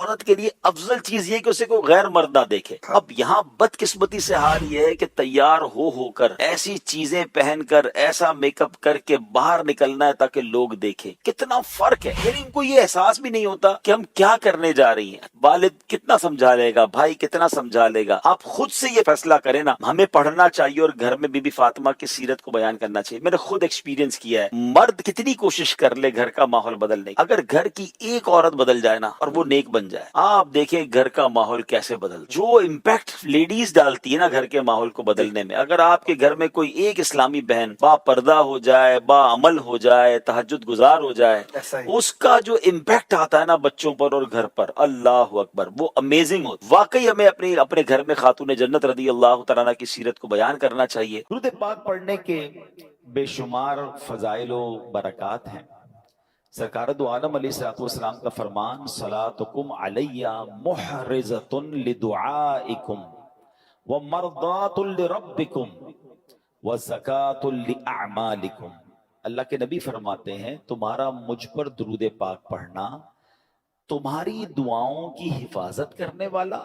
عورت کے لیے افضل چیز یہ کہ اسے کوئی غیر مرد نہ دیکھے. اب یہاں بدقسمتی سے حال یہ ہے کہ تیار ہو کر ایسی چیزیں پہن کر ایسا میک اپ کر کے باہر نکلنا ہے تاکہ لوگ دیکھیں. کتنا فرق ہے. یعنی ان کو یہ احساس بھی نہیں ہوتا کہ ہم کیا کرنے جا رہی ہیں. والد کتنا سمجھا لے گا, بھائی کتنا سمجھا لے گا. آپ خود سے یہ فیصلہ کریں نا. ہمیں پڑھنا چاہیے اور گھر میں بی بی فاطمہ کی سیرت کو بیان کرنا چاہیے. میں نے خود ایکسپیرینس کیا ہے. مرد کتنی کوشش کر لے گھر کا ماحول بدلنے کی, اگر گھر کی ایک عورت بدل جائے نا اور وہ نیک بن جائے, آپ دیکھیں گھر کا ماحول کیسے بدل. جو امپیکٹ لیڈیز ڈالتی ہے نا گھر کے ماحول کو بدلنے میں, اگر آپ کے گھر میں کوئی ایک اسلامی بہن با پردہ ہو جائے, با عمل ہو جائے, تہجد گزار ہو جائے, اس کا جو امپیکٹ آتا ہے نا بچوں پر اور گھر پر, اللہ اکبر, وہ امیزنگ ہوتا. واقعی ہمیں اپنے گھر میں خاتون جنت رضی اللہ تعالیٰ عنہ کی سیرت کو بیان کرنا چاہیے. درود پاک پڑھنے کے بے شمار فضائل و برکات ہیں. سرکار دو عالم علیہ الصلوۃ والسلام کا فرمان, صلاتکم علی محرزۃ لدعائکم ومرضات لربکم وزکاۃ لاعمالکم. اللہ کے نبی فرماتے ہیں تمہارا مجھ پر درود پاک پڑھنا تمہاری دعاؤں کی حفاظت کرنے والا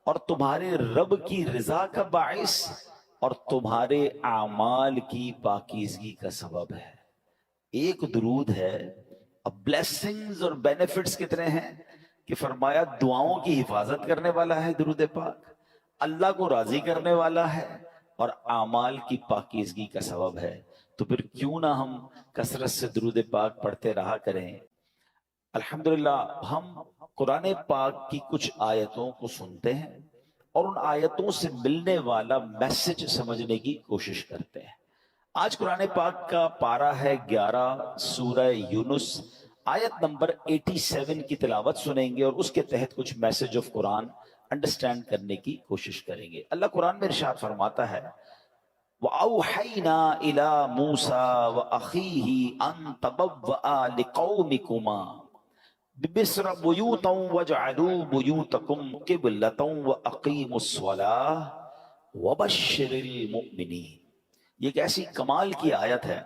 اور تمہارے رب کی رضا کا باعث اور تمہارے اعمال کی پاکیزگی کا سبب ہے. ایک درود ہے. اب بلیسنگز اور بینیفٹس کتنے ہیں کہ فرمایا دعاؤں کی حفاظت کرنے والا ہے درود پاک, اللہ کو راضی کرنے والا ہے اور اعمال کی پاکیزگی کا سبب ہے. تو پھر کیوں نہ ہم کثرت سے درود پاک پڑھتے رہا کریں. الحمدللہ ہم قرآن پاک کی کچھ آیتوں کو سنتے ہیں اور ان آیتوں سے ملنے والا میسج سمجھنے کی کوشش کرتے ہیں. آج قرآن پاک کا پارہ ہے 11, سورہ یونس, آیت نمبر 87 کی تلاوت سنیں گے اور اس کے تحت کچھ میسج آف قرآن انڈرسٹینڈ کرنے کی کوشش کریں گے. اللہ قرآن میں ارشاد فرماتا ہے, وَأَوْحَيْنَا إِلَى مُوسَى وَأَخِيهِ أَن تَبَوَّآ لِقَوْمِكُمَا بِمِصْرَ بُيُوتًا وَاجْعَلُوا بُيُوتَكُمْ قِبْلَةً وَأَقِيمُوا الصَّلَاةَ وَبَشِّرِ الْمُؤْمِنِينَ. یہ ایک ایسی کمال کی آیت ہے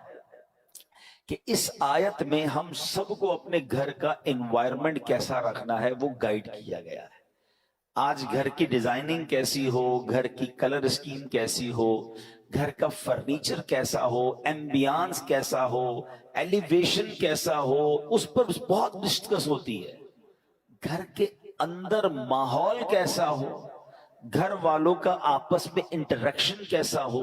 کہ اس آیت میں ہم سب کو اپنے گھر کا انوائرمنٹ کیسا رکھنا ہے وہ گائیڈ کیا گیا ہے. آج گھر کی ڈیزائننگ کیسی ہو, گھر کی کلر اسکیم کیسی ہو, گھر کا فرنیچر کیسا ہو, ایمبیانس کیسا ہو, ایلیویشن کیسا ہو, اس پر بہت ڈسکس ہوتی ہے. گھر کے اندر ماحول کیسا ہو, گھر والوں کا آپس میں انٹریکشن کیسا ہو,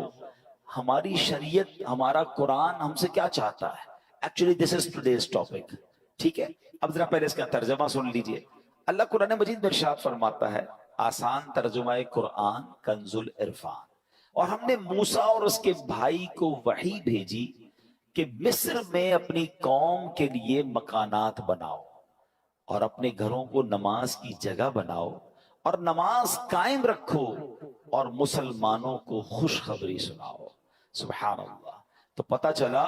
ہماری شریعت, ہمارا قرآن ہم سے کیا چاہتا ہے. Actually this is today's topic. ٹھیک ہے, اب ذرا پہلے اس کا ترجمہ سن لیجئے. اللہ قرآن مجید میں ارشاد فرماتا ہے, آسان ترجمہ قرآن کنز العرفان, اور ہم نے موسیٰ اور اس کے بھائی کو وحی بھیجی کہ مصر میں اپنی قوم کے لیے مکانات بناؤ اور اپنے گھروں کو نماز کی جگہ بناؤ اور نماز قائم رکھو اور مسلمانوں کو خوشخبری سناؤ. سبحان اللہ. تو پتہ چلا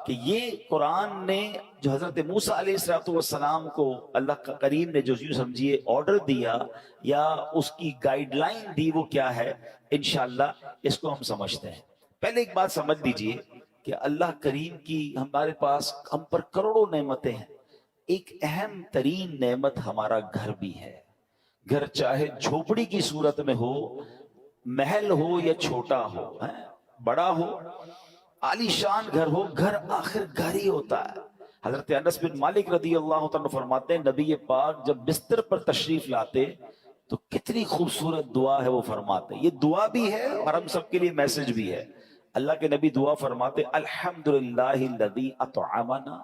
کہ یہ قرآن نے جو حضرت موسیٰ علیہ السلام کو اللہ کا کریم نے جو یوں سمجھیے آرڈر دیا یا اس کی گائیڈ لائن دی, وہ کیا ہے انشاءاللہ اس کو ہم سمجھتے ہیں. پہلے ایک بات سمجھ لیجئے کہ اللہ کریم کی ہمارے پاس ہم پر کروڑوں نعمتیں ہیں. ایک اہم ترین نعمت ہمارا گھر بھی ہے. گھر چاہے جھوپڑی کی صورت میں ہو, محل ہو یا چھوٹا ہو, بڑا ہو, عالی شان گھر ہو, گھر آخر گھر ہی ہوتا ہے. حضرت انس بن مالک رضی اللہ تعالیٰ فرماتے ہیں نبی پاک جب بستر پر تشریف لاتے تو کتنی خوبصورت دعا ہے وہ فرماتے. یہ دعا بھی ہے اور ہم سب کے لیے میسج بھی ہے. اللہ کے نبی دعا فرماتے, الحمدللہ الذی اطعمنا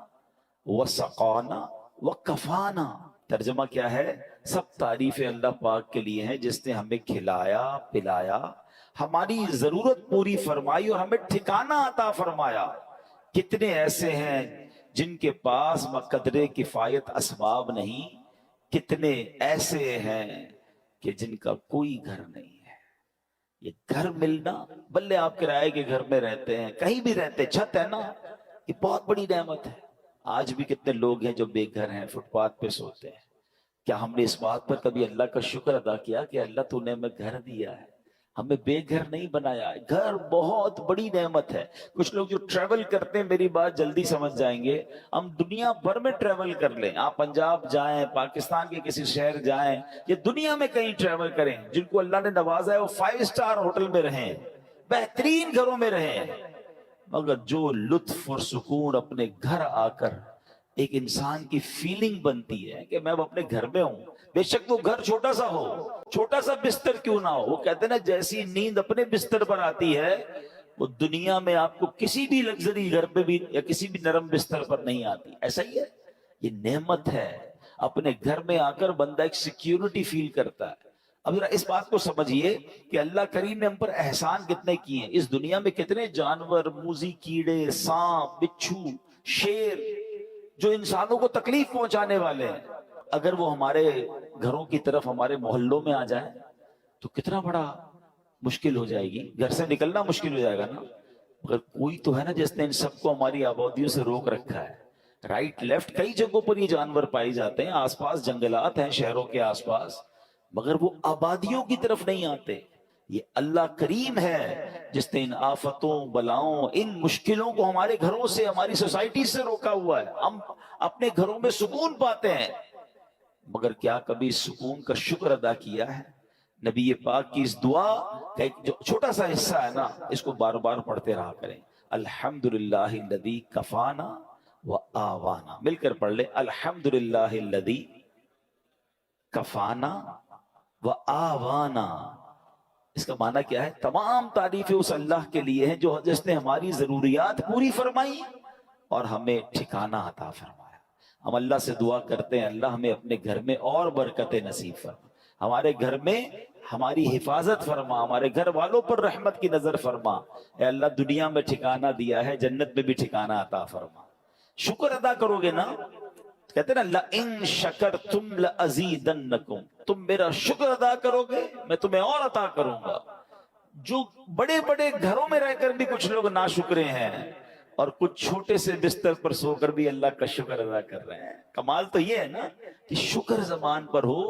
وسقانا وکفانا. ترجمہ کیا ہے, سب تعریفیں اللہ پاک کے لیے ہیں جس نے ہمیں کھلایا پلایا, ہماری ضرورت پوری فرمائی اور ہمیں ٹھکانہ عطا فرمایا. کتنے ایسے ہیں جن کے پاس بقدر کفایت اسباب نہیں, کتنے ایسے ہیں کہ جن کا کوئی گھر نہیں ہے. یہ گھر ملنا, بلے آپ کرائے کے گھر میں رہتے ہیں, کہیں بھی رہتے, چھت ہے نا, یہ بہت بڑی نعمت ہے. آج بھی کتنے لوگ ہیں جو بے گھر ہیں, فٹ پاتھ پہ سوتے ہیں. کیا ہم نے اس بات پر کبھی اللہ کا شکر ادا کیا کہ اللہ تو نے ہمیں گھر دیا ہے, ہمیں بے گھر نہیں بنایا. گھر بہت بڑی نعمت ہے. کچھ لوگ جو ٹریول کرتے ہیں میری بات جلدی سمجھ جائیں گے. ہم دنیا بھر میں ٹریول کر لیں, آپ پنجاب جائیں, پاکستان کے کسی شہر جائیں, یا دنیا میں کہیں ٹریول کریں, جن کو اللہ نے نوازا ہے وہ 5 اسٹار ہوٹل میں رہیں, بہترین گھروں میں رہیں, مگر جو لطف اور سکون اپنے گھر آ کر ایک انسان کی فیلنگ بنتی ہے کہ میں اب اپنے گھر میں ہوں, بے شک وہ گھر چھوٹا سا ہو, چھوٹا سا بستر کیوں نہ ہو, وہ کہتے ہیں نا جیسی نیند اپنے بستر پر آتی ہے وہ دنیا میں آپ کو کسی بھی لگژری گھر پہ بھی یا کسی بھی نرم بستر پر نہیں آتی. ایسا ہی ہے, یہ نعمت ہے. اپنے گھر میں آ کر بندہ ایک سیکیورٹی فیل کرتا ہے. اب ذرا اس بات کو سمجھیے کہ اللہ کریم نے ہم پر احسان کتنے کیے ہیں. اس دنیا میں کتنے جانور, موذی کیڑے, سانپ, بچھو, شیر جو انسانوں کو تکلیف پہنچانے والے ہیں, اگر وہ ہمارے گھروں کی طرف, ہمارے محلوں میں آ جائیں تو کتنا بڑا مشکل ہو جائے گی, گھر سے نکلنا مشکل ہو جائے گا نا. مگر کوئی تو ہے نا جس نے ان سب کو ہماری آبادیوں سے روک رکھا ہے. رائٹ لیفٹ کئی جگہوں پر یہ جانور پائے جاتے ہیں, آس پاس جنگلات ہیں شہروں کے آس پاس, مگر وہ آبادیوں کی طرف نہیں آتے. یہ اللہ کریم ہے جس نے ان آفتوں, بلاؤں, ان مشکلوں کو ہمارے گھروں سے, ہماری سوسائٹی سے روکا ہوا ہے. ہم اپنے گھروں میں سکون پاتے ہیں, مگر کیا کبھی سکون کا شکر ادا کیا ہے؟ نبی پاک کی اس دعا کا ایک جو چھوٹا سا حصہ ہے نا, اس کو بار بار پڑھتے رہا کریں. الحمدللہ الذی کفانا و آوانا, مل کر پڑھ لیں, الحمدللہ الذی کفانا و آوانا. اس کا معنی کیا ہے؟ تمام تعریفیں اس اللہ کے لیے ہیں جو جس نے ہماری ضروریات پوری فرمائی اور ہمیں ٹھکانہ عطا فرمایا. ہم اللہ سے دعا کرتے ہیں, اللہ ہمیں اپنے گھر میں اور برکت نصیب فرما, ہمارے گھر میں ہماری حفاظت فرما, ہمارے گھر والوں پر رحمت کی نظر فرما. اے اللہ دنیا میں ٹھکانہ دیا ہے, جنت میں بھی ٹھکانہ عطا فرما. شکر ادا کرو گے نا, کہتے ہیں نا لَإِن شَكَرْتُمْ لَأَزِيدَنَّكُمْ, تم میرا شکر ادا کرو گے میں تمہیں اور عطا کروں گا. جو بڑے بڑے گھروں میں رہ کر بھی کچھ لوگ ناشکرے ہیں, اور کچھ چھوٹے سے بستر پر سو کر بھی اللہ کا شکر ادا کر رہے ہیں. کمال تو یہ ہے نا کہ شکر زبان پر ہو,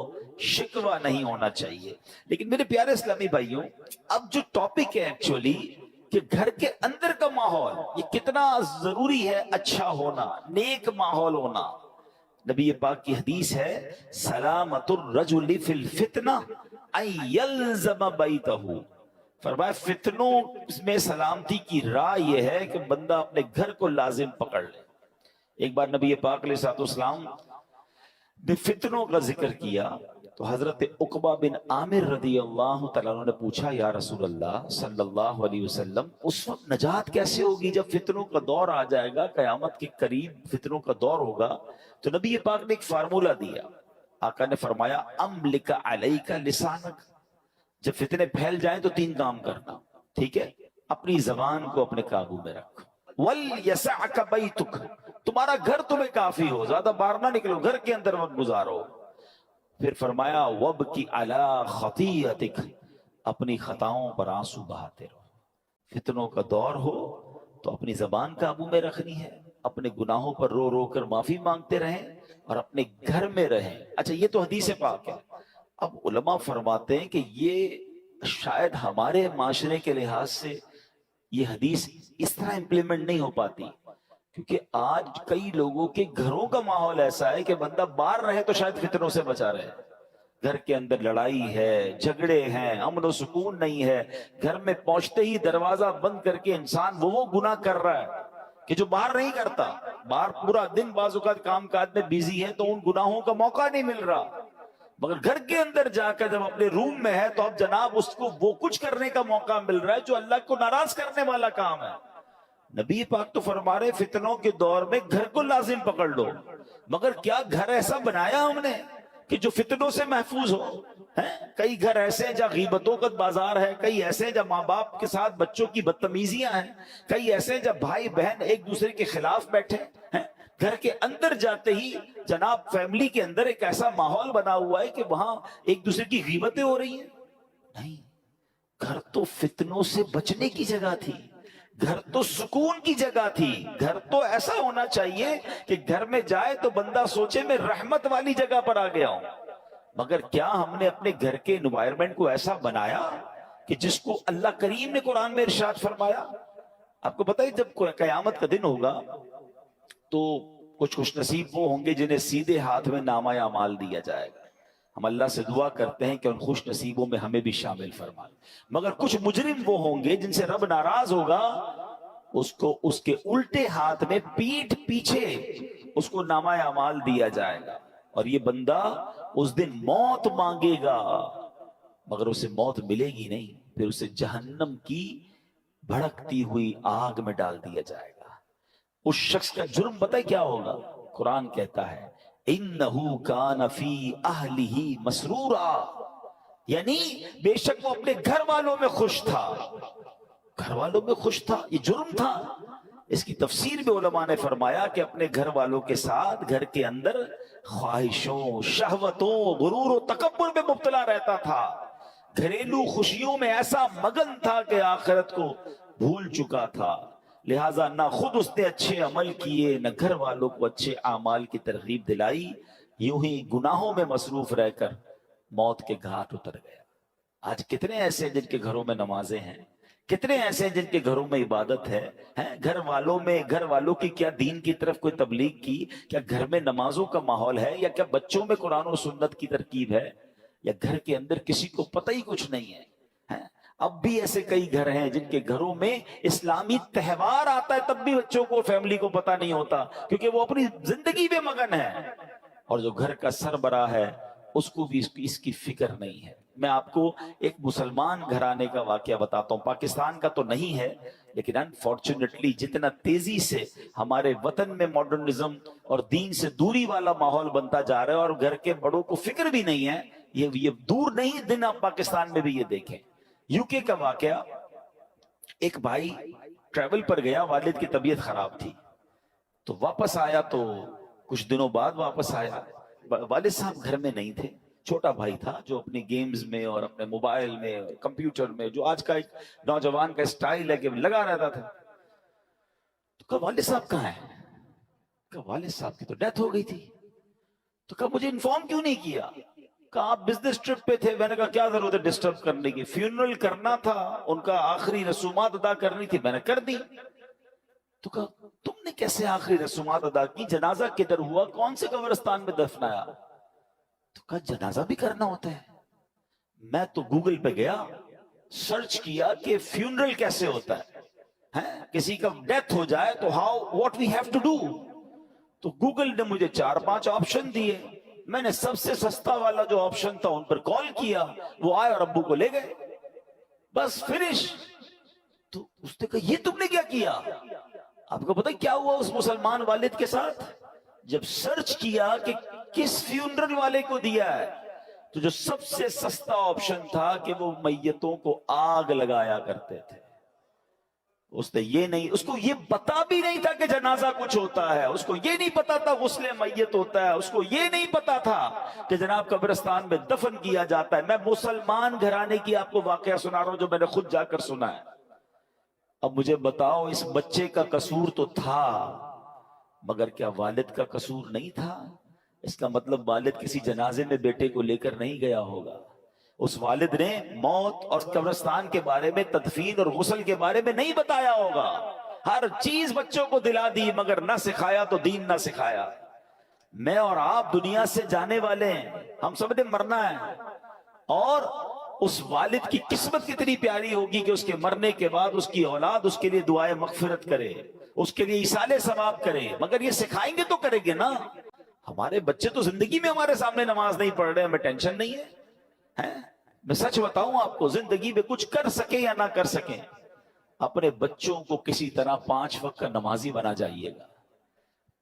شکوہ نہیں ہونا چاہیے. لیکن میرے پیارے اسلامی بھائیوں, اب جو ٹاپک ہے ایکچولی کہ گھر کے اندر کا ماحول یہ کتنا ضروری ہے, اچھا ہونا, نیک ماحول ہونا. نبی پاک کی حدیث ہے, سلامت الرجل فی الفتنہ ان یلزم بیتہ, فرمایا فتنوں میں سلامتی کی راہ یہ ہے کہ بندہ اپنے گھر کو لازم پکڑ لے. ایک بار نبی پاک علیہ الصلوۃ والسلام نے فتنوں کا ذکر کیا تو حضرت عقبہ بن عامر رضی اللہ تعالیٰ عنہ نے پوچھا, یا رسول اللہ صلی اللہ علیہ وسلم اس وقت نجات کیسے ہوگی جب فتنوں کا دور آ جائے گا, قیامت کے قریب فتنوں کا دور ہوگا. تو نبی پاک نے ایک فارمولہ دیا. آقا نے فرمایا املک علیک لسانک, جب فتنے پھیل جائیں تو 3 کام کرنا, ٹھیک ہے؟ اپنی زبان کو اپنے قابو میں رکھو. وَلْيَسَعْكَ بَيْتُكَ, تمہارا گھر تمہیں کافی ہو, زیادہ باہر نہ نکلو, گھر کے اندر وقت گزارو. پھر فرمایا وَبْكِ عَلَىٰ خَطِيئَتِكَ, اپنی خطاؤں پر آنسو بہاتے رہو. فتنوں کا دور ہو تو اپنی زبان قابو میں رکھنی ہے, اپنے گناہوں پر رو رو کر معافی مانگتے رہیں اور اپنے گھر میں رہیں. اچھا یہ تو حدیث پاک ہے. اب علماء فرماتے ہیں کہ یہ شاید ہمارے معاشرے کے لحاظ سے یہ حدیث اس طرح امپلیمنٹ نہیں ہو پاتی, کیونکہ آج کئی لوگوں کے گھروں کا ماحول ایسا ہے کہ بندہ باہر رہے تو شاید فتنوں سے بچا رہے, گھر کے اندر لڑائی ہے, جھگڑے ہیں, امن و سکون نہیں ہے. گھر میں پہنچتے ہی دروازہ بند کر کے انسان وہ گناہ کر رہا ہے کہ جو باہر نہیں کرتا. باہر پورا دن بعض اوقات کام کاج میں بیزی ہے تو ان گناہوں کا موقع نہیں مل رہا, مگر گھر کے اندر جا کر جب اپنے روم میں ہے تو اب جناب اس کو وہ کچھ کرنے کا موقع مل رہا ہے جو اللہ کو ناراض کرنے والا کام ہے. نبی پاک تو فرما رہے فتنوں کے دور میں گھر کو لازم پکڑ لو, مگر کیا گھر ایسا بنایا ہم نے کہ جو فتنوں سے محفوظ ہو؟ کئی گھر ایسے ہیں جہاں غیبتوں کا بازار ہے, کئی ایسے ہیں جہاں ماں باپ کے ساتھ بچوں کی بدتمیزیاں ہیں, کئی ایسے ہیں جہاں بھائی بہن ایک دوسرے کے خلاف بیٹھے ہیں. گھر کے اندر جاتے ہی جناب فیملی کے اندر ایک ایسا ماحول بنا ہوا ہے کہ وہاں ایک دوسرے کی غیبتیں ہو رہی ہیں. نہیں, گھر تو فتنوں سے بچنے کی جگہ تھی, گھر تو سکون کی جگہ تھی. گھر تو ایسا ہونا چاہیے کہ گھر میں جائے تو بندہ سوچے میں رحمت والی جگہ پر آ گیا ہوں. مگر کیا ہم نے اپنے گھر کے انوائرمنٹ کو ایسا بنایا کہ جس کو اللہ کریم نے قرآن میں ارشاد فرمایا. آپ کو پتہ ہے جب قیامت کا دن ہوگا تو کچھ خوش نصیب وہ ہوں گے جنہیں سیدھے ہاتھ میں نامہ اعمال دیا جائے گا. ہم اللہ سے دعا کرتے ہیں کہ ان خوش نصیبوں میں ہمیں بھی شامل فرمائے. مگر کچھ مجرم وہ ہوں گے جن سے رب ناراض ہوگا، اس کو اس کے الٹے ہاتھ میں پیٹھ پیچھے اس کو نامہ اعمال دیا جائے گا، اور یہ بندہ اس دن موت مانگے گا مگر اسے موت ملے گی نہیں. پھر اسے جہنم کی بھڑکتی ہوئی آگ میں ڈال دیا جائے گا. اس شخص کا جرم پتہ ہے کیا ہوگا؟ قرآن کہتا ہے انہو کان فی اہلہ مسرورا، یعنی بے شک وہ اپنے گھر والوں میں خوش تھا. گھر والوں میں خوش تھا، یہ جرم تھا. اس کی تفسیر میں علماء نے فرمایا کہ اپنے گھر والوں کے ساتھ گھر کے اندر خواہشوں، شہوتوں، غرور و تکبر میں مبتلا رہتا تھا. گھریلو خوشیوں میں ایسا مگن تھا کہ آخرت کو بھول چکا تھا. لہٰذا نہ خود اس نے اچھے عمل کیے، نہ گھر والوں کو اچھے اعمال کی ترغیب دلائی. یوں ہی گناہوں میں مصروف رہ کر موت کے گھاٹ اتر گیا. آج کتنے ایسے جن کے گھروں میں نمازیں ہیں، کتنے ایسے جن کے گھروں میں عبادت ہے. گھر والوں کی کیا دین کی طرف کوئی تبلیغ کی؟ کیا گھر میں نمازوں کا ماحول ہے؟ یا کیا بچوں میں قرآن و سنت کی ترکیب ہے؟ یا گھر کے اندر کسی کو پتہ ہی کچھ نہیں ہے. اب بھی ایسے کئی گھر ہیں جن کے گھروں میں اسلامی تہوار آتا ہے تب بھی بچوں کو، فیملی کو پتہ نہیں ہوتا، کیونکہ وہ اپنی زندگی میں مگن ہے. اور جو گھر کا سربراہ ہے اس کو بھی اس کی فکر نہیں ہے. میں آپ کو ایک مسلمان گھرانے کا واقعہ بتاتا ہوں، پاکستان کا تو نہیں ہے لیکن انفارچونیٹلی جتنا تیزی سے ہمارے وطن میں ماڈرنزم اور دین سے دوری والا ماحول بنتا جا رہا ہے اور گھر کے بڑوں کو فکر بھی نہیں ہے، یہ دور نہیں دن آپ پاکستان میں بھی یہ دیکھیں. یو کے کا واقعہ، ایک بھائی ٹریول پر گیا، والد کی طبیعت خراب تھی تو واپس آیا، تو کچھ دنوں بعد واپس آیا. والد صاحب گھر میں نہیں تھے، چھوٹا بھائی تھا جو اپنی گیمز میں اور اپنے موبائل میں، کمپیوٹر میں، جو آج کا ایک نوجوان کا سٹائل ہے کہ لگا رہتا تھا. تو کہا والد صاحب کہاں ہیں؟ کہا والد صاحب کی تو ڈیتھ ہو گئی تھی. تو کہا مجھے انفارم کیوں نہیں کیا؟ کہا آپ بزنس ٹرپ پہ تھے. میں نے کہا کیا ضرورت ہے ڈسٹرب کرنے کی، فیونرل کرنا تھا، ان کا آخری رسومات ادا کرنی تھی، میں نے کر دی. تو کہا تم نے کیسے آخری رسومات ادا کی؟ جنازہ کدھر ہوا؟ کون سے قبرستان میں دفنایا؟ تو کہا جنازہ بھی کرنا ہوتا ہے. میں تو گوگل پہ گیا، سرچ کیا کہ فیونرل کیسے ہوتا ہے، کسی کا ڈیتھ ہو جائے تو what we have to do. تو گوگل نے مجھے 4-5 آپشن دیے. میں نے سب سے سستا والا جو آپشن تھا ان پر کال کیا، وہ آئے اور ابو کو لے گئے، بس فنش. تو اس نے کہا یہ تم نے کیا کیا؟ آپ کو پتہ کیا ہوا اس مسلمان والد کے ساتھ؟ جب سرچ کیا کہ کس فیونرل والے کو دیا ہے، تو جو سب سے سستا آپشن تھا کہ وہ میتوں کو آگ لگایا کرتے تھے. اس نے یہ نہیں، اس کو یہ پتا بھی نہیں تھا کہ جنازہ کچھ ہوتا ہے، اس کو یہ نہیں پتا تھا غسل میت ہوتا ہے، اس کو یہ نہیں پتا تھا کہ جناب قبرستان میں دفن کیا جاتا ہے. میں مسلمان گھرانے کی آپ کو واقعہ سنا رہا ہوں جو میں نے خود جا کر سنا ہے. اب مجھے بتاؤ اس بچے کا قصور تو تھا مگر کیا والد کا قصور نہیں تھا؟ اس کا مطلب والد کسی جنازے میں بیٹے کو لے کر نہیں گیا ہوگا. اس والد نے موت اور قبرستان کے بارے میں، تدفین اور غسل کے بارے میں نہیں بتایا ہوگا. ہر چیز بچوں کو دلا دی مگر نہ سکھایا تو دین نہ سکھایا. میں اور آپ دنیا سے جانے والے ہیں، ہم سب نے مرنا ہے، اور اس والد کی قسمت کتنی پیاری ہوگی کہ اس کے مرنے کے بعد اس کی اولاد اس کے لیے دعائے مغفرت کرے، اس کے لیے ایصال ثواب کرے. مگر یہ سکھائیں گے تو کریں گے نا. ہمارے بچے تو زندگی میں ہمارے سامنے نماز نہیں پڑھ رہے، ہمیں ٹینشن نہیں ہے. میں سچ بتاؤں آپ کو، زندگی میں کچھ کر سکیں یا نہ کر سکیں، اپنے بچوں کو کسی طرح 5 وقت کا نمازی بنا جائیے گا.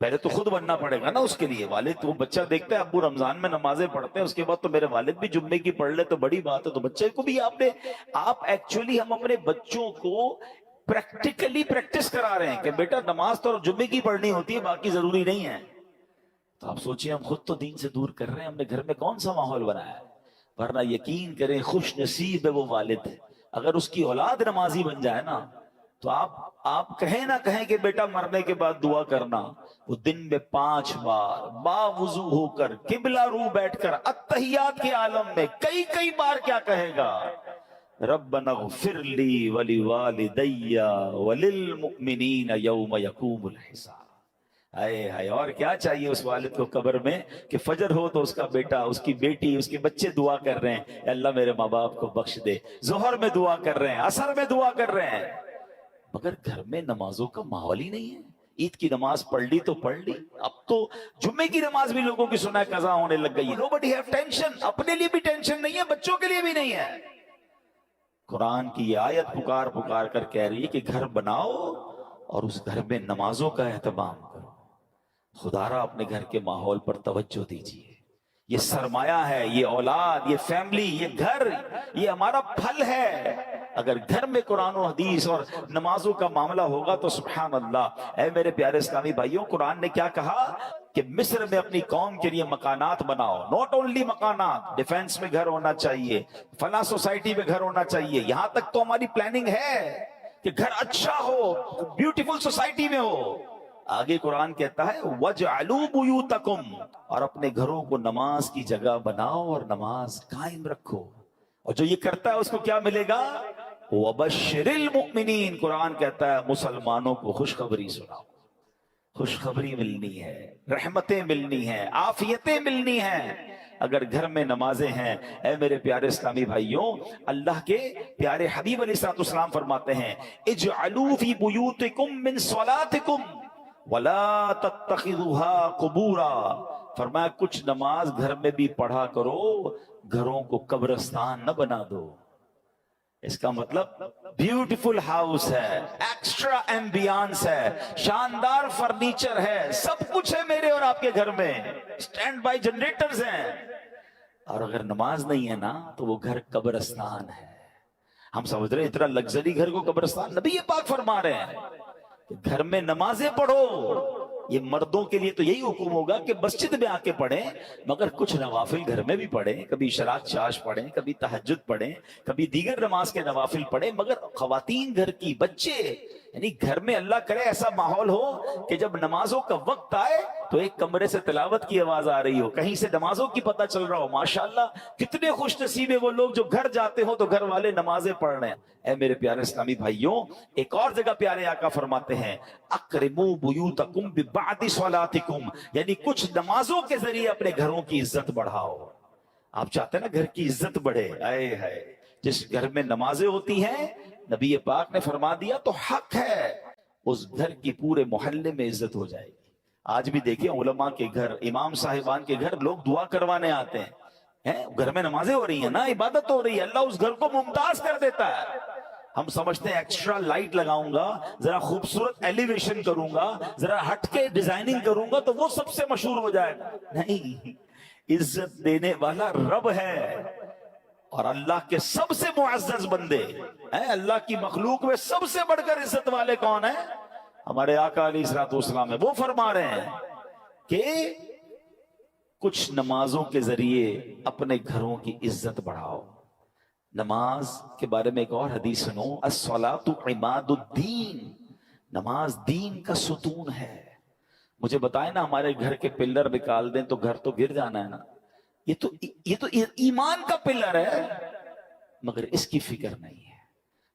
پہلے تو خود بننا پڑے گا نا اس کے لیے. والد وہ بچہ دیکھتا ہے ابو رمضان میں نمازیں پڑھتے ہیں، اس کے بعد تو میرے والد بھی جمعے کی پڑھ لے تو بڑی بات ہے. تو بچے کو بھی آپ ایکچولی ہم اپنے بچوں کو پریکٹیکلی پریکٹس کرا رہے ہیں کہ بیٹا نماز تو جمعے کی پڑھنی ہوتی ہے، باقی ضروری نہیں ہے. تو آپ سوچیں ہم خود تو دین سے دور کر رہے ہیں، ہم نے گھر میں کون سا ماحول بنایا ہے. ورنہ یقین کریں خوش نصیب ہے وہ والد اگر اس کی اولاد نمازی بن جائے نا. تو آپ کہیں نہ کہیں کہ بیٹا مرنے کے بعد دعا کرنا، وہ دن میں 5 بار باوضو ہو کر قبلہ رو بیٹھ کر اتحیات کے عالم میں کئی بار کیا کہے گا؟ ربنا اغفر لی ولوالدی وللمؤمنین یوم یقوم الحساب. ہائے ہائے، اور کیا چاہیے اس والد کو قبر میں کہ فجر ہو تو اس کا بیٹا، اس کی بیٹی، اس کے بچے دعا کر رہے ہیں اے اللہ میرے ماں باپ کو بخش دے، ظہر میں دعا کر رہے ہیں، عصر میں دعا کر رہے ہیں، مگر گھر میں نمازوں کا ماحول ہی نہیں ہے. عید کی نماز پڑھ لی تو پڑھ لی، اب تو جمعے کی نماز بھی لوگوں کی سنا ہے قضا ہونے لگ گئی. Nobody have tension، اپنے لیے بھی ٹینشن نہیں ہے، بچوں کے لیے بھی نہیں ہے. قرآن کی یہ آیت پکار پکار کر کہہ رہی ہے کہ گھر بناؤ اور اس گھر میں نمازوں کا اہتمام کرو. خدا را اپنے گھر کے ماحول پر توجہ دیجیے. یہ سرمایہ ہے، یہ اولاد، یہ فیملی، یہ گھر، یہ ہمارا پھل ہے. اگر گھر میں قرآن و حدیث اور نمازوں کا معاملہ ہوگا تو سبحان اللہ. اے میرے پیارے اسلامی بھائیوں، قرآن نے کیا کہا کہ مصر میں اپنی قوم کے لیے مکانات بناؤ. نوٹ اونلی مکانات، ڈیفینس میں گھر ہونا چاہیے، فلاں سوسائٹی میں گھر ہونا چاہیے. یہاں تک تو ہماری پلاننگ ہے کہ گھر اچھا ہو، بیوٹیفل سوسائٹی میں ہو. آگے قرآن کہتا ہے وَجْعَلُوا بُيُوتَكُمْ، اور اپنے گھروں کو نماز کی جگہ بناؤ اور نماز قائم رکھو. اور جو یہ کرتا ہے اس کو کیا ملے گا؟ وَبَشِّرِ الْمُؤْمِنِينَ، قرآن کہتا ہے مسلمانوں کو خوشخبری سناؤ. خوشخبری ملنی ہے، رحمتیں ملنی ہیں، عافیتیں ملنی ہیں اگر گھر میں نمازیں ہیں. اے میرے پیارے اسلامی بھائیوں، اللہ کے پیارے حبیب علیہ السلام فرماتے ہیں اجعلوا فی بیوتکم من صلاتکم ولا تتخذوها قبورا. فرمایا کچھ نماز گھر میں بھی پڑھا کرو، گھروں کو قبرستان نہ بنا دو. اس کا مطلب بیوٹیفل ہاؤس ہے، ایکسٹرا ایمبیانس ہے، شاندار فرنیچر ہے، سب کچھ ہے میرے اور آپ کے گھر میں، سٹینڈ بائی جنریٹرز ہیں، اور اگر نماز نہیں ہے نا تو وہ گھر قبرستان ہے. ہم سمجھ رہے ہیں اتنا لگژری گھر کو قبرستان. نبی پاک فرما رہے ہیں کہ گھر میں نمازیں پڑھو. یہ مردوں کے لیے تو یہی حکم ہوگا کہ مسجد میں آ کے پڑھیں، مگر کچھ نوافل گھر میں بھی پڑھیں، کبھی اشراق چاش پڑھیں، کبھی تہجد پڑھیں، کبھی دیگر نماز کے نوافل پڑھیں. مگر خواتین گھر کی، بچے، یعنی گھر میں اللہ کرے ایسا ماحول ہو کہ جب نمازوں کا وقت آئے تو ایک کمرے سے تلاوت کی آواز آ رہی ہو، کہیں سے نمازوں کی پتہ چل رہا ہو. ماشاءاللہ کتنے خوش نصیب ہیں وہ لوگ جو گھر جاتے ہو تو گھر والے نمازیں پڑھ رہے ہیں. اے میرے پیارے اسلامی بھائیوں، ایک اور جگہ پیارے آقا فرماتے ہیں اقرموا بیوتکم ببعد صلاتکم، یعنی کچھ نمازوں کے ذریعے اپنے گھروں کی عزت بڑھاؤ. آپ چاہتے ہیں نا گھر کی عزت بڑھے؟ آئے ہے جس گھر میں نمازیں ہوتی ہیں، نبی پاک نے فرما دیا تو حق ہے اس گھر کی پورے محلے میں عزت ہو جائے گی. آج بھی دیکھیں علماء کے گھر، امام صاحبان کے گھر لوگ دعا کروانے آتے ہیں، گھر میں نمازیں ہو رہی ہیں نا، عبادت ہو رہی ہے، اللہ اس گھر کو ممتاز کر دیتا ہے. ہم سمجھتے ہیں ایکسٹرا لائٹ لگاؤں گا، ذرا خوبصورت ایلیویشن کروں گا، ذرا ہٹ کے ڈیزائننگ کروں گا تو وہ سب سے مشہور ہو جائے گا. نہیں، عزت دینے والا رب ہے، اور اللہ کے سب سے معزز بندے ہیں. اللہ کی مخلوق میں سب سے بڑھ کر عزت والے کون ہیں؟ ہمارے آقا علیہ الصلوۃ والسلام ہے. وہ فرما رہے ہیں کہ کچھ نمازوں کے ذریعے اپنے گھروں کی عزت بڑھاؤ. نماز کے بارے میں ایک اور حدیث سنو، الصلاۃ عماد الدین، نماز دین کا ستون ہے. مجھے بتائیں نا، ہمارے گھر کے پلر نکال دیں تو گھر تو گر جانا ہے نا. یہ تو ایمان کا پلر ہے، مگر اس کی فکر نہیں ہے.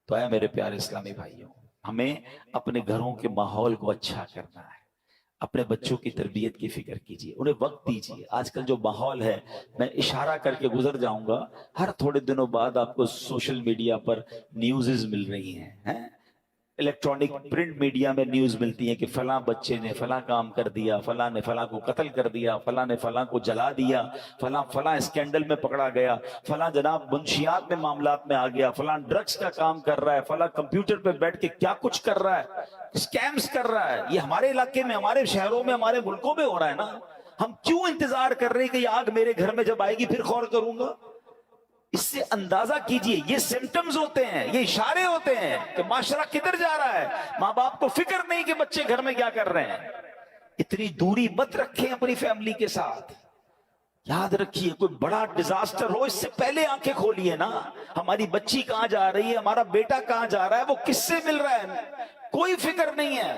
تو اے میرے پیارے اسلامی بھائیوں، ہمیں اپنے گھروں کے ماحول کو اچھا کرنا ہے. اپنے بچوں کی تربیت کی فکر کیجیے، انہیں وقت دیجیے. آج کل جو ماحول ہے، میں اشارہ کر کے گزر جاؤں گا، ہر تھوڑے دنوں بعد آپ کو سوشل میڈیا پر نیوزز مل رہی ہیں، الیکٹرانک پرنٹ میڈیا میں نیوز ملتی ہے کہ فلاں بچے نے فلاں کام کر دیا، فلاں نے فلاں کو قتل کر دیا، فلاں نے فلاں کو جلا دیا، فلاں اسکینڈل میں پکڑا گیا، فلاں جناب منشیات میں معاملات میں آ گیا، فلاں ڈرگز کا کام کر رہا ہے، فلاں کمپیوٹر پہ بیٹھ کے کیا کچھ کر رہا ہے، اسکیمز کر رہا ہے. یہ ہمارے علاقے میں، ہمارے شہروں میں، ہمارے ملکوں میں ہو رہا ہے نا. ہم کیوں انتظار کر رہے ہیں کہ یہ آگ میرے گھر میں جب آئے گی پھر غور کروں گا؟ اس سے اندازہ کیجئے، یہ سمپٹمز ہوتے ہیں، یہ اشارے ہوتے ہیں کہ معاشرہ کدھر جا رہا ہے. ماں باپ کو فکر نہیں کہ بچے گھر میں کیا کر رہے ہیں. اتنی دوری مت رکھیں اپنی فیملی کے ساتھ. یاد رکھیے، کوئی بڑا ڈیزاسٹر ہو اس سے پہلے آنکھیں کھولیے نا. ہماری بچی کہاں جا رہی ہے، ہمارا بیٹا کہاں جا رہا ہے، وہ کس سے مل رہا ہے، کوئی فکر نہیں ہے.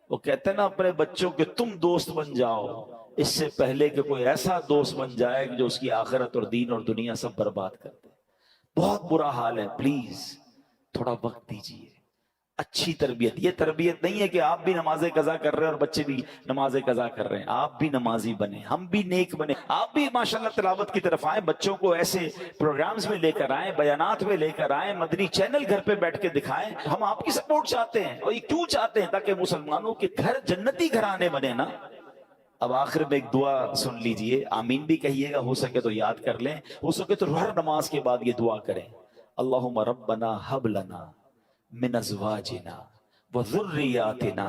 وہ کہتے ہیں نا اپنے بچوں کے تم دوست بن جاؤ اس سے پہلے کہ کوئی ایسا دوست بن جائے جو اس کی آخرت اور دین اور دنیا سب برباد کر دے. بہت برا حال ہے. پلیز تھوڑا وقت دیجیے. اچھی تربیت، یہ تربیت نہیں ہے کہ آپ بھی نماز قضا کر رہے ہیں اور بچے بھی نماز قضا کر رہے ہیں. آپ بھی نمازی بنے، ہم بھی نیک بنے، آپ بھی ماشاءاللہ تلاوت کی طرف آئیں. بچوں کو ایسے پروگرامز میں لے کر آئیں، بیانات میں لے کر آئیں، مدنی چینل گھر پہ بیٹھ کے دکھائیں. ہم آپ کی سپورٹ چاہتے ہیں. اور یہ کیوں چاہتے ہیں؟ تاکہ مسلمانوں کے گھر جنتی گھرانے بنے نا. اب آخر میں ایک دعا سن لیجئے، آمین بھی کہیے گا، ہو سکے تو یاد کر لیں، ہو سکے تو ہر نماز کے بعد یہ دعا کریں. اللہم ربنا حب لنا من ازواجنا وذریاتنا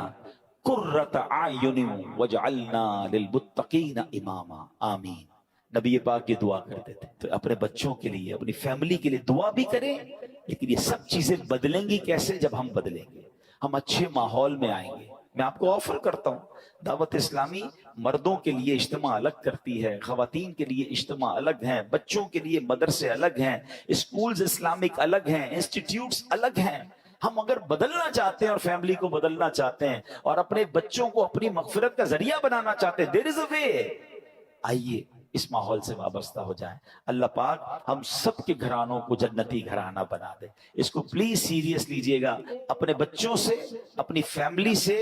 قرۃ اعین واجعلنا للمتقین اماما. آمین. نبی پاک یہ دعا کرتے تھے. تو اپنے بچوں کے لیے، اپنی فیملی کے لیے دعا بھی کریں. لیکن یہ سب چیزیں بدلیں گی کیسے؟ جب ہم بدلیں گے، ہم اچھے ماحول میں آئیں گے. میں آپ کو آفر کرتا ہوں، دعوت اسلامی مردوں کے لیے اجتماع الگ کرتی ہے، خواتین کے لیے اجتماع الگ ہیں، بچوں کے لیے مدرسے الگ ہیں، اسکولز اسلامک الگ ہیں، انسٹیٹیوٹس الگ ہیں. ہم اگر بدلنا چاہتے ہیں اور فیملی کو بدلنا چاہتے ہیں اور اپنے بچوں کو اپنی مغفرت کا ذریعہ بنانا چاہتے ہیں، there is a way. آئیے اس ماحول سے وابستہ ہو جائیں. اللہ پاک ہم سب کے گھرانوں کو جنتی گھرانہ بنا دے. اس کو پلیز سیریس لیجئے گا. اپنے بچوں سے، اپنی فیملی سے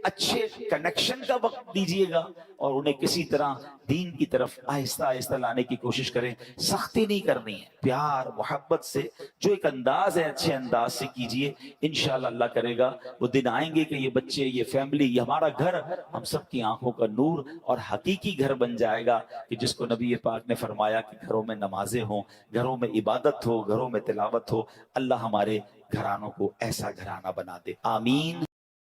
اچھے کنیکشن کا وقت دیجئے گا اور انہیں کسی طرح دین کی طرف آہستہ آہستہ لانے کی کوشش کریں. سختی نہیں کرنی ہے، پیار محبت سے جو ایک انداز ہے اچھے انداز سے کیجئے. انشاءاللہ اللہ کرے گا وہ دن آئیں گے کہ یہ بچے، یہ فیملی، یہ ہمارا گھر ہم سب کی آنکھوں کا نور اور حقیقی گھر بن جائے گا، کہ جس کو نبی پاک نے فرمایا کہ گھروں میں نمازیں ہوں، گھروں میں عبادت ہو، گھروں میں تلاوت ہو. اللہ ہمارے گھرانوں کو ایسا گھرانہ بنا دے. آمین.